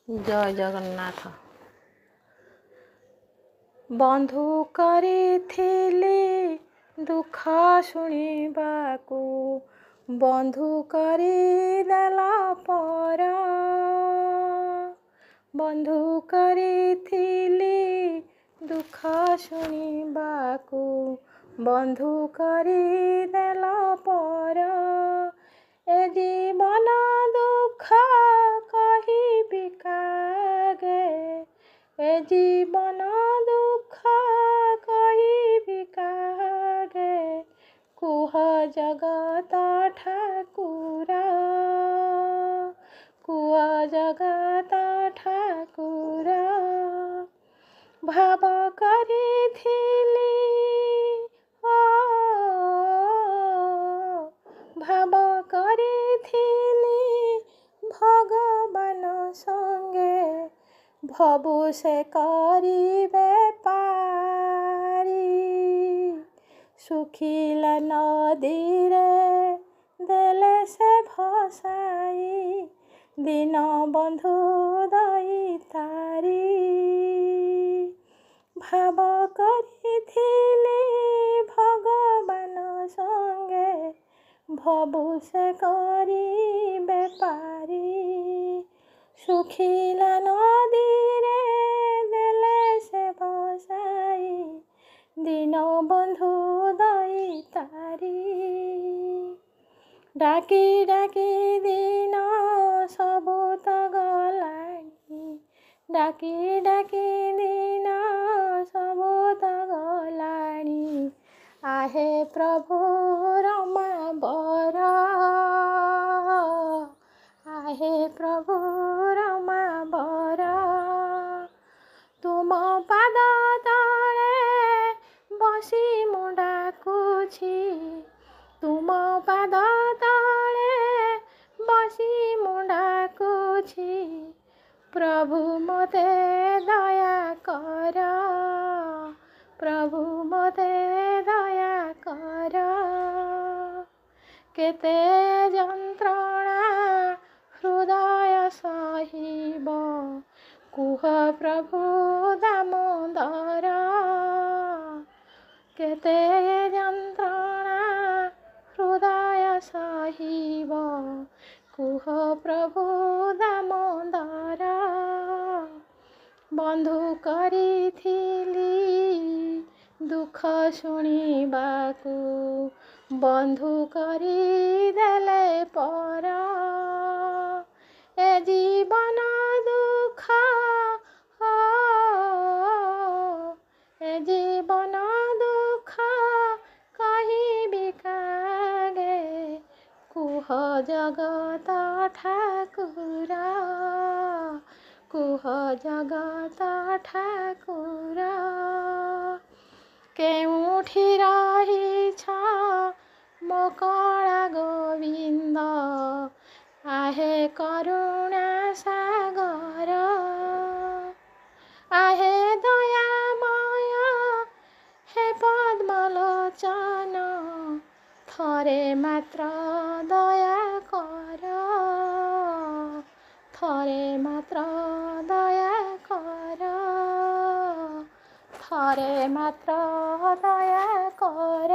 ଜୟ ଜଗନ୍ନାଥ। ବନ୍ଧୁ କରିଥିଲେ ଦୁଃଖ ଶୁଣିବାକୁ, ବନ୍ଧୁ କରିଦେଲା ପର। ବନ୍ଧୁ କରିଥିଲେ ଦୁଃଖ ଶୁଣିବାକୁ, ବନ୍ଧୁ କରିଦେଲା ପର। ଏ ଜୀବନ ଦୁଃଖ କହିବି କାଗେ, ଏ ଜୀବନ ଦୁଃଖ କହିବି କାଗେ। କୁହ ଜଗତ ଠାକୁର, କୁହ ଜଗତ ଠାକୁର। ଭାବ କରିଥିଲି ଭାବ କରିଥିଲି ଭଗବାନ ସଙ୍ଗେ, ଭବୁ ସେ କରିବେ ପାରି। ଶୁଖିଲା ନଦୀରେ ଦେଲେ ସେ ଭସାଇ, ଦିନ ବନ୍ଧୁ ଦଇତାରି। ଭାବ କରିଥିଲି ଭଗବାନ ସଙ୍ଗେ, ଭବୁ ସେ କରିବେ ପାରି। ଶୁଖିଲା ନଦୀରେ ଦେଲେ ସେ ଭସାଇ, ଦିନ ବନ୍ଧୁ ଦଇତାରି। ଡାକି ଡାକି ଦିନ ସବୁ ତ ଗଲାଣି, ଡାକି ଡାକି ଦିନ ସବୁ ତ ଗଲାଣି। ଆହେ ପ୍ରଭୁ ରମା ବର, ଆହେ ପ୍ରଭୁ ରମା ବର। ତୁମ ପାଦ ତଳେ ବସି ମୁଁ ଡାକୁଛି, ତୁମ ପାଦ ତଳେ ବସି ମୁଁ ଡାକୁଛି। ପ୍ରଭୁ ମୋତେ ଦୟା କର, ପ୍ରଭୁ ମୋତେ ଦୟା କର। କେତେ ଯନ୍ତ୍ରଣା ହୃଦୟ ସହିବ, କୁହ ପ୍ରଭୁ ଦାମୋଦର। କେତେ ଯନ୍ତ୍ରଣା ହୃଦୟ ସହିବ, କୁହ ପ୍ରଭୁ ଦାମୋଦର। ବନ୍ଧୁ କରିଥିଲି ଦୁଃଖ ଶୁଣିବାକୁ, ବନ୍ଧୁ କରିଦେଲେ ପର। ଏ ଜୀବନ ଦୁଃଖ, ଏ ଜୀବନ ଦୁଃଖ କହିବି କାଗେ। କୁହ ଜଗତ ଠାକୁର, କୁହ ଜଗତ ଠାକୁର। କେଉଁଠି ରହିଛ ମୋ କଳା ଗୋବିନ୍ଦ, ଆହେ କରୁଣା ସାଗର। ଆହେ ଦୟାମୟ ହେ ପଦ୍ମଲୋଚନ, ଥରେ ମାତ୍ର ଦୟା କର, ଥରେ ମାତ୍ର ଦୟା କର, ଥରେ ମାତ୍ର ଦୟା କର।